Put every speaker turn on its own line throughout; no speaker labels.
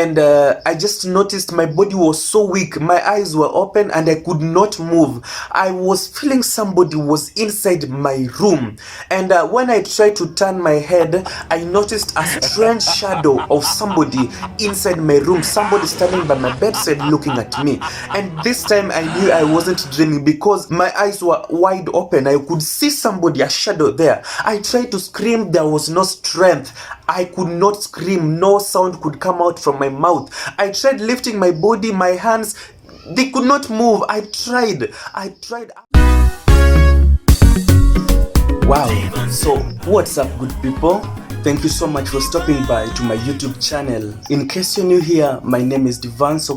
and I just noticed my body was so weak. My eyes were open and I could not move. I was feeling somebody was inside my room, and when I tried to turn my head, I noticed a strange shadow of somebody inside my room, somebody standing by my bedside looking at me. And this time I knew I wasn't dreaming because my eyes were wide open. I could see somebody, a shadow there. I tried to scream, there was no strength. I could not scream, no sound could come out from my mouth. I tried lifting my body, my hands, they could not move. I tried. Wow, so what's up, good people? Thank you so much for stopping by to my YouTube channel. In case you're new here, my name is Devance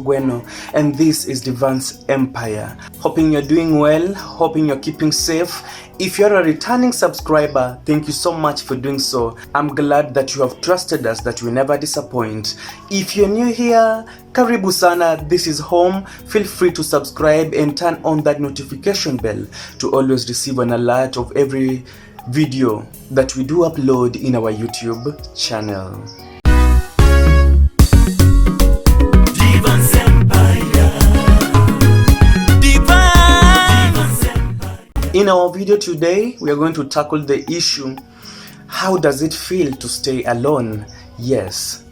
and this is Devance Empire. Hoping you're doing well, hoping you're keeping safe. If you're a returning subscriber, thank you so much for doing so. I'm glad that you have trusted us, that we never disappoint. If you're new here, karibu sana, this is home. Feel free to subscribe and turn on that notification bell to always receive an alert of every video that we do upload in our YouTube channel. Devance Empire. Devance Empire. In our video today, we are going to tackle the issue, how does it feel to stay alone? Yes.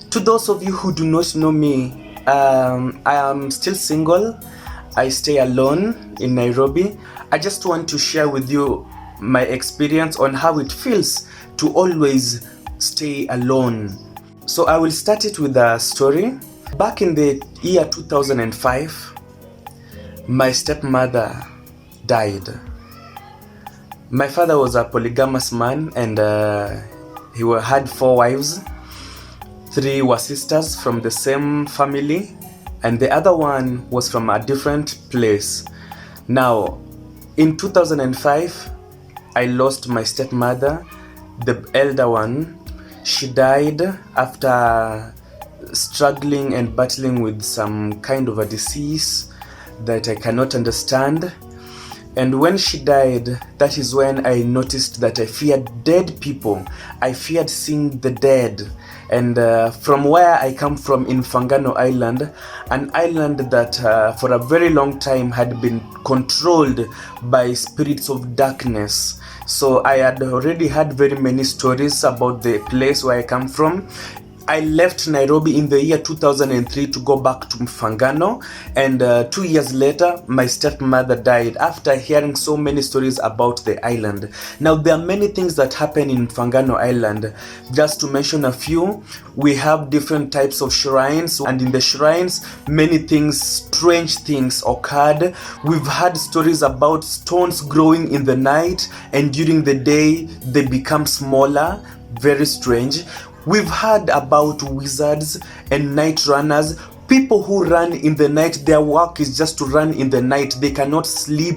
To those of you who do not know me, I am still single. I stay alone in Nairobi. I just want to share with you my experience on how it feels to always stay alone. So I will start it with a story. Back in the year 2005, my stepmother died. My father was a polygamous man, and he had 4 wives. 3 were sisters from the same family, and the other one was from a different place. Now, in 2005, I lost my stepmother, the elder one. She died after struggling and battling with some kind of a disease that I cannot understand. And when she died, that is when I noticed that I feared dead people. I feared seeing the dead. And from where I come from in Fangano Island, an island that for a very long time had been controlled by spirits of darkness. So I had already had very many stories about the place where I come from. I left Nairobi in the year 2003 to go back to Fangano, and 2 years later my stepmother died after hearing so many stories about the island. Now there are many things that happen in Fangano Island. Just to mention a few, we have different types of shrines, and in the shrines many things, strange things occurred. We've had stories about stones growing in the night, and during the day they become smaller. Very strange. We've heard about wizards and night runners, people who run in the night. Their work is just to run in the night. They cannot sleep.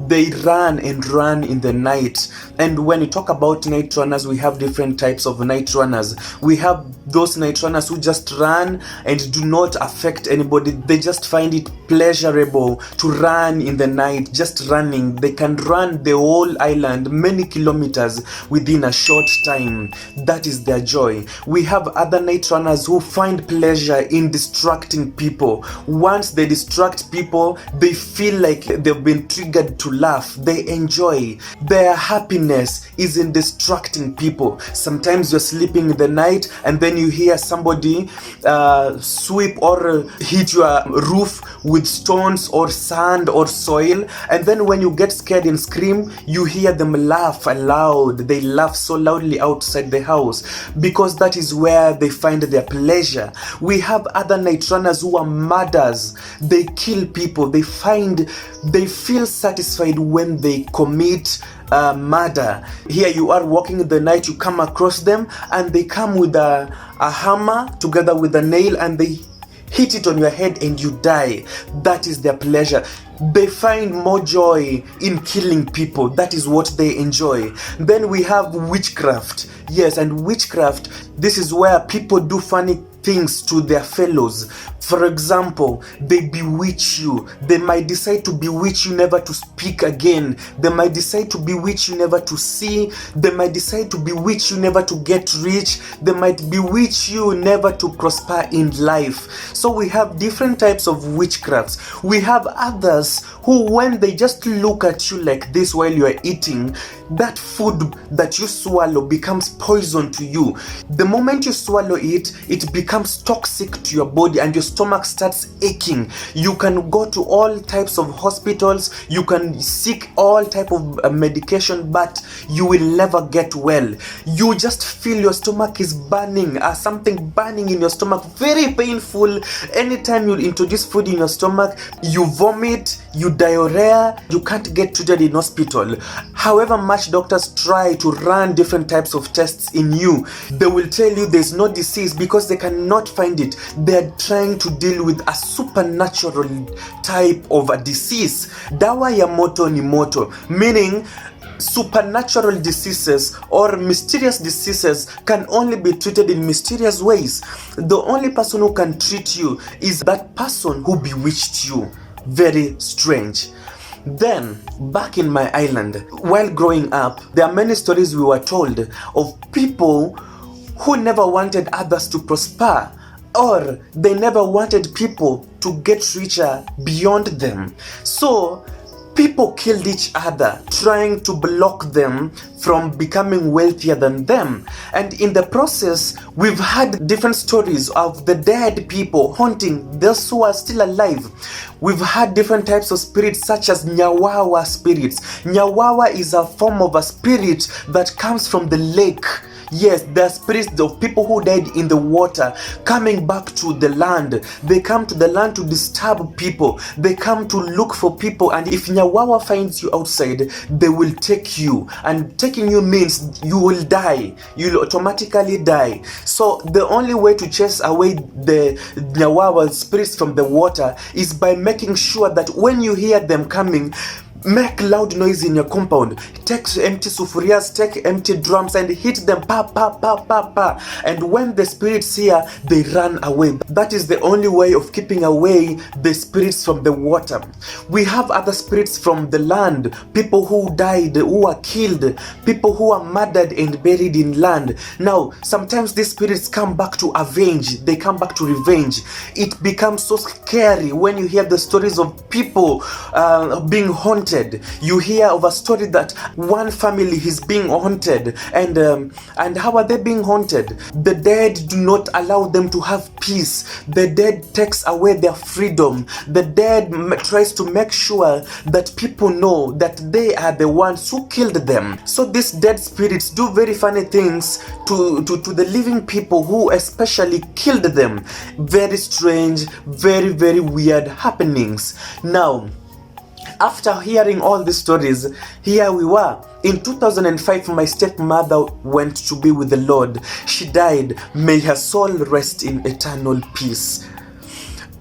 They run and run in the night. And when you talk about night runners, we have different types of night runners. We have those night runners who just run and do not affect anybody. They just find it pleasurable to run in the night, just running. They can run the whole island, many kilometers, within a short time. That is their joy. We have other night runners who find pleasure in distracting people. Once they distract people, they feel like they've been triggered to laugh. They enjoy. Their happiness is in distracting people. Sometimes you're sleeping in the night and then you hear somebody sweep or hit your roof with stones or sand or soil, and then when you get scared and scream, you hear them laugh aloud. They laugh so loudly outside the house because that is where they find their pleasure. We have other night runners who are murderers. They kill people. They feel satisfied when they commit murder. Here you are walking in the night, you come across them and they come with a hammer together with a nail and they hit it on your head and you die. That is their pleasure. They find more joy in killing people. That is what they enjoy. Then we have witchcraft. Yes, and witchcraft, this is where people do funny things to their fellows. For example, they bewitch you. They might decide to bewitch you never to speak again. They might decide to bewitch you never to see. They might decide to bewitch you never to get rich. They might bewitch you never to prosper in life. So we have different types of witchcrafts. We have others who, when they just look at you like this while you are eating, that food that you swallow becomes poison to you. The moment you swallow it, it becomes toxic to your body and your stomach starts aching. You can go to all types of hospitals, you can seek all type of medication, but you will never get well. You just feel your stomach is burning, something burning in your stomach, very painful. Anytime you introduce food in your stomach, you vomit, you diarrhea, you can't get treated in hospital. However much doctors try to run different types of tests in you, they will tell you there's no disease because they cannot find it. They're trying to deal with a supernatural type of a disease. Dawa ya moto ni moto, meaning supernatural diseases or mysterious diseases can only be treated in mysterious ways. The only person who can treat you is that person who bewitched you. Very strange. Then, back in my island, while growing up, there are many stories we were told of people who never wanted others to prosper, or they never wanted people to get richer beyond them. So people killed each other trying to block them from becoming wealthier than them. And in the process, we've had different stories of the dead people haunting those who are still alive. We've had different types of spirits such as Nyawawa spirits. Nyawawa is a form of a spirit that comes from the lake. Yes, the spirits of people who died in the water coming back to the land. They come to the land to disturb people. They come to look for people, and if Nyawawa finds you outside, they will take you. And taking you means you will die. You'll automatically die. So the only way to chase away the Nyawawa spirits from the water is by making sure that when you hear them coming, make loud noise in your compound. Take empty sufurias, take empty drums and hit them, pa pa pa pa pa. And when the spirits hear, they run away. That is the only way of keeping away the spirits from the water. We have other spirits from the land, people who died, who are killed, people who are murdered and buried in land. Now, sometimes these spirits come back to avenge, they come back to revenge. It becomes so scary when you hear the stories of people being haunted. You hear of a story that one family is being haunted, and how are they being haunted? The dead do not allow them to have peace. The dead takes away their freedom. The dead tries to make sure that people know that they are the ones who killed them. So these dead spirits do very funny things to the living people who especially killed them. Very strange, very, very weird happenings. Now, after hearing all these stories, here we were. In 2005, my stepmother went to be with the Lord. She died. May her soul rest in eternal peace.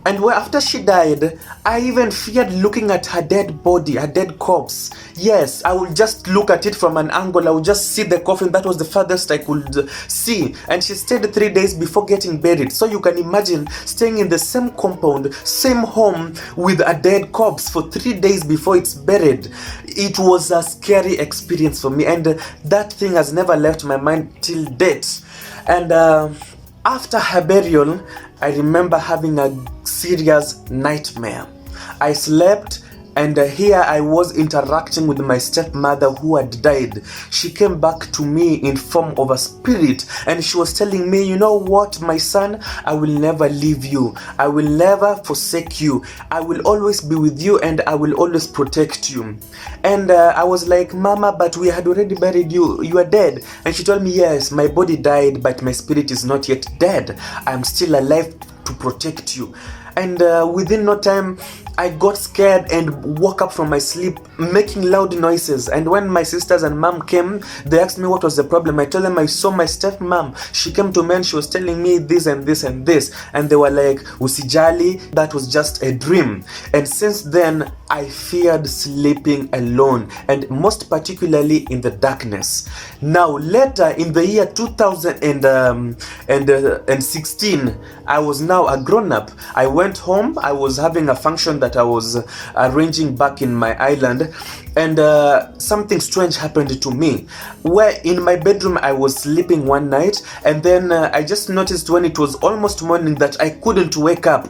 And after she died, I even feared looking at her dead body, her dead corpse. Yes, I would just look at it from an angle. I would just see the coffin. That was the farthest I could see. And she stayed 3 days before getting buried. So you can imagine staying in the same compound, same home with a dead corpse for 3 days before it's buried. It was a scary experience for me, and that thing has never left my mind till date. And after her burial, I remember having a serious nightmare. I slept, and here I was interacting with my stepmother who had died. She came back to me in form of a spirit, and she was telling me, you know what, my son, I will never leave you. I will never forsake you. I will always be with you, and I will always protect you. And I was like, Mama, but we had already buried you. You are dead. And she told me, yes, my body died, but my spirit is not yet dead. I'm still alive to protect you. and within no time I got scared and woke up from my sleep making loud noises. And when my sisters and mom came, they asked me what was the problem. I told them I saw my stepmom. She came to me and she was telling me this and this and this, and they were like, usijali, that was just a dream. And since then I feared sleeping alone, and most particularly in the darkness. Now later in the year 2016, I was now a grown-up. I went home. I was having a function that I was arranging back in my island, and something strange happened to me, where in my bedroom I was sleeping one night, and then I just noticed when it was almost morning that I couldn't wake up.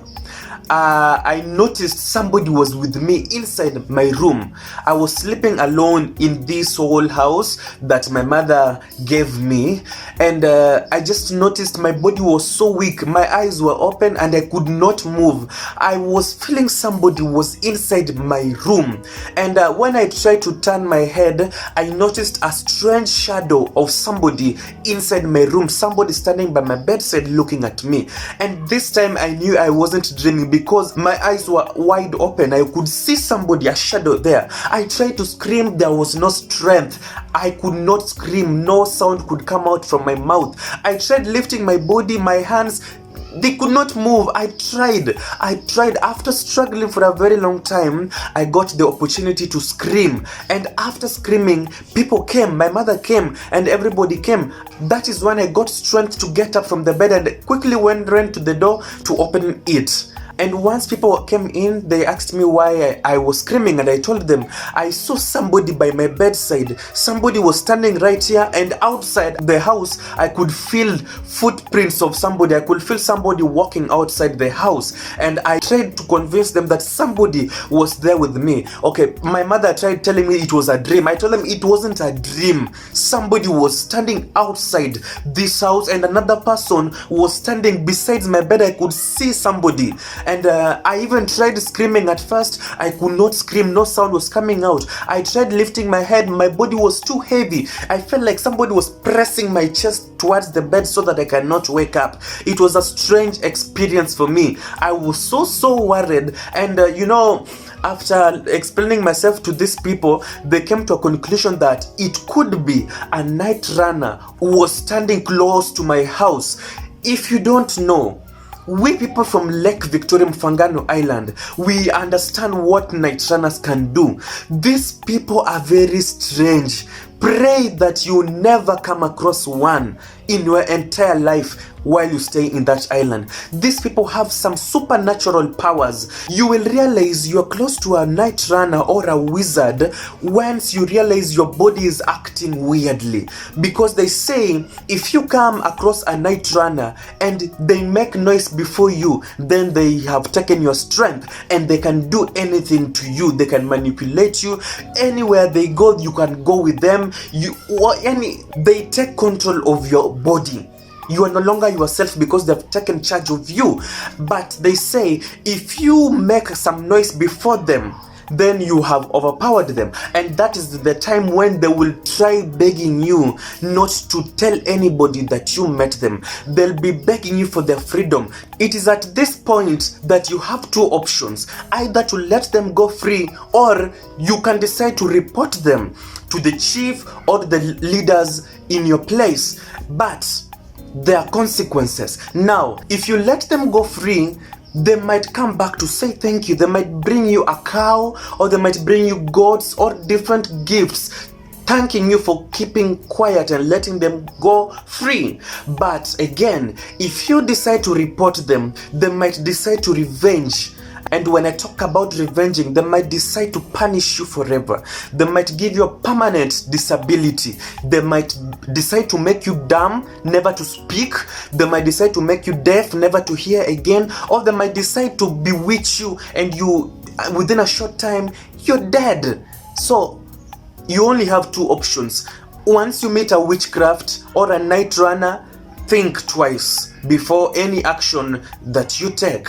I noticed somebody was with me inside my room. I was sleeping alone in this whole house that my mother gave me, and I just noticed my body was so weak. My eyes were open and I could not move. I was feeling somebody was inside my room, and when I tried to turn my head, I noticed a strange shadow of somebody inside my room, somebody standing by my bedside looking at me. And this time I knew I wasn't dreaming, because my eyes were wide open. I could see somebody, a shadow there. I tried to scream, there was no strength. I could not scream, no sound could come out from my mouth. I tried lifting my body, my hands, they could not move. I tried. After struggling for a very long time, I got the opportunity to scream. And after screaming, people came. My mother came and everybody came. That is when I got strength to get up from the bed and quickly ran to the door to open it. And once people came in, they asked me why I was screaming, and I told them I saw somebody by my bedside. Somebody was standing right here, and outside the house I could feel footprints of somebody. I could feel somebody walking outside the house, and I tried to convince them that somebody was there with me. Okay, my mother tried telling me it was a dream. I told them it wasn't a dream. Somebody was standing outside this house, and another person was standing beside my bed. I could see somebody. And I even tried screaming. At first I could not scream, no sound was coming out. I tried lifting my head, my body was too heavy. I felt like somebody was pressing my chest towards the bed so that I cannot wake up. It was a strange experience for me. I was so worried, and after explaining myself to these people, they came to a conclusion that it could be a night runner who was standing close to my house. If you don't know, we people from Lake Victoria, Mfangano Island, we understand what night runners can do. These people are very strange. Pray that you never come across one in your entire life while you stay in that island. These people have some supernatural powers. You will realize you're close to a night runner or a wizard once you realize your body is acting weirdly. Because they say if you come across a night runner and they make noise before you, then they have taken your strength and they can do anything to you. They can manipulate you. Anywhere they go, you can go with them. They take control of your body. You are no longer yourself because they've taken charge of you. But they say if you make some noise before them, then you have overpowered them, and that is the time when they will try begging you not to tell anybody that you met them. They'll be begging you for their freedom. It is at this point that you have two options: either to let them go free, or you can decide to report them to the chief or the leaders in your place. But there are consequences. Now, if you let them go free, they might come back to say thank you. They might bring you a cow, or they might bring you goats or different gifts, thanking you for keeping quiet and letting them go free. But again, if you decide to report them, they might decide to revenge. And when I talk about revenging, they might decide to punish you forever. They might give you a permanent disability. They might decide to make you dumb, never to speak. They might decide to make you deaf, never to hear again. Or they might decide to bewitch you, and you, within a short time, you're dead. So you only have two options. Once you meet a witchcraft or a night runner, think twice before any action that you take.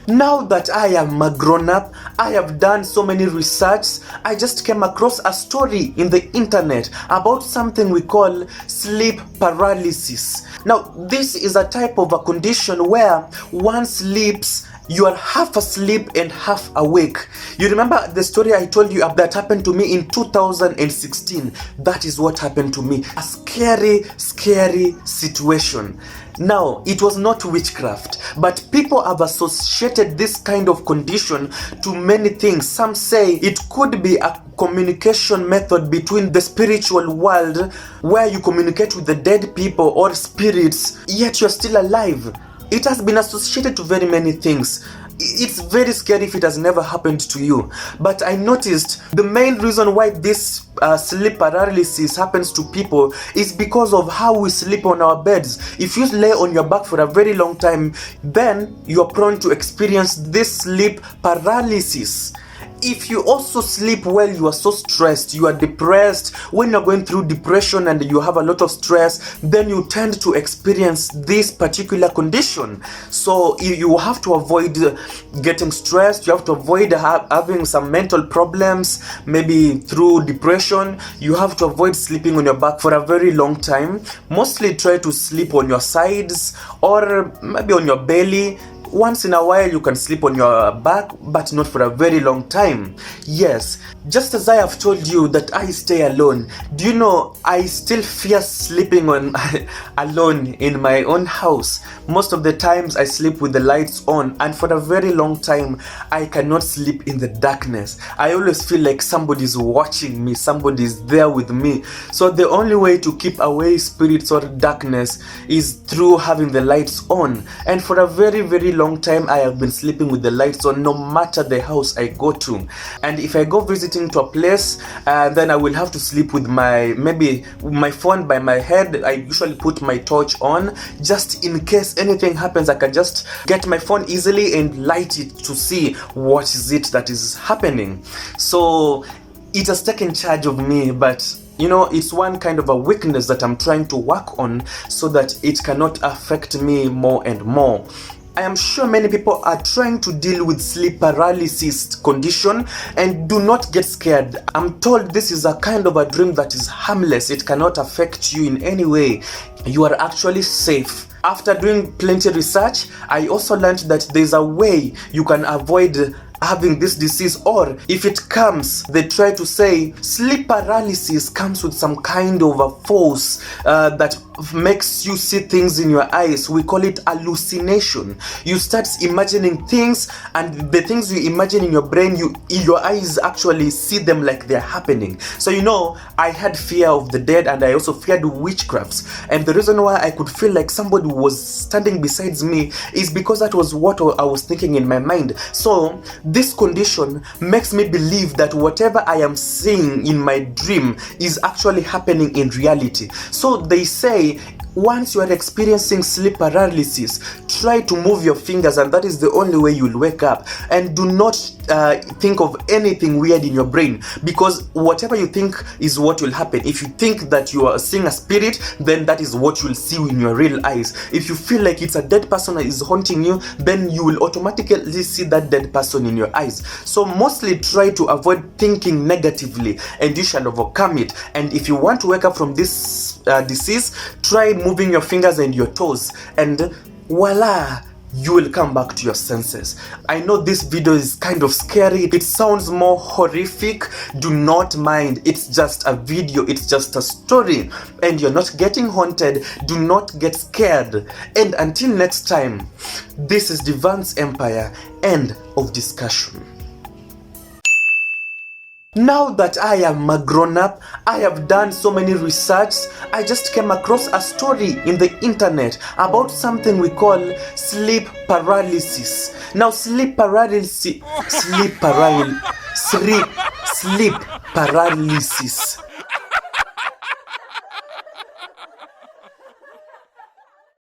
Now that I am a grown-up, I have done so many research. I just came across a story in the internet about something we call sleep paralysis. Now, this is a type of a condition where one sleeps You are half asleep and half awake. You remember the story I told you that happened to me in 2016? That is what happened to me. A scary, scary situation. Now, it was not witchcraft, but people have associated this kind of condition to many things. Some say it could be a communication method between the spiritual world, where you communicate with the dead people or spirits, yet you're still alive. It has been associated to very many things. It's very scary if it has never happened to you. But I noticed the main reason why this sleep paralysis happens to people is because of how we sleep on our beds. If you lay on your back for a very long time, then you're prone to experience this sleep paralysis. If you also sleep well, you are so stressed, you are depressed. When you're going through depression and you have a lot of stress, then you tend to experience this particular condition. So you have to avoid getting stressed. You have to avoid having some mental problems, maybe through depression. You have to avoid sleeping on your back for a very long time. Mostly try to sleep on your sides or maybe on your belly. Once in a while you can sleep on your back, but not for a very long time. Yes, just as I have told you that I stay alone, do you know I still fear sleeping alone in my own house? Most of the times I sleep with the lights on, and for a very long time I cannot sleep in the darkness. I always feel like somebody's watching me, somebody's there with me. So the only way to keep away spirits or darkness is through having the lights on. And for a very, very long time I have been sleeping with the lights on, no matter the house I go to. And if I go visiting to a place, then I will have to sleep with maybe my phone by my head. I usually put my torch on just in case anything happens. I can just get my phone easily and light it to see what is it that is happening. So it has taken charge of me, but you know, it's one kind of a weakness that I'm trying to work on so that it cannot affect me more and more. I am sure many people are trying to deal with sleep paralysis condition, and do not get scared. I'm told this is a kind of a dream that is harmless. It cannot affect you in any way. You are actually safe. After doing plenty of research, I also learned that there's a way you can avoid having this disease, or if it comes, they try to say sleep paralysis comes with some kind of a force that makes you see things in your eyes. We call it hallucination. You start imagining things, and the things you imagine in your brain, your eyes actually see them like they're happening. So you know, I had fear of the dead, and I also feared witchcrafts. And the reason why I could feel like somebody was standing beside me is because that was what I was thinking in my mind. So this condition makes me believe that whatever I am seeing in my dream is actually happening in reality. So they say, once you are experiencing sleep paralysis, try to move your fingers, and that is the only way you'll wake up. And do not think of anything weird in your brain, because whatever you think is what will happen. If you think that you are seeing a spirit, then that is what you will see in your real eyes. If you feel like it's a dead person that is haunting you, then you will automatically see that dead person in your eyes. So mostly try to avoid thinking negatively, and you shall overcome it. And if you want to wake up from this disease, try moving your fingers and your toes, and voila, you will come back to your senses. I know this video is kind of scary. It sounds more horrific. Do not mind. It's just a video. It's just a story. And you're not getting haunted. Do not get scared. And until next time, this is Devance Empire. End of discussion. Now that I am a grown-up, I have done so many research. I just came across a story in the internet about something we call sleep paralysis. Now sleep paralysis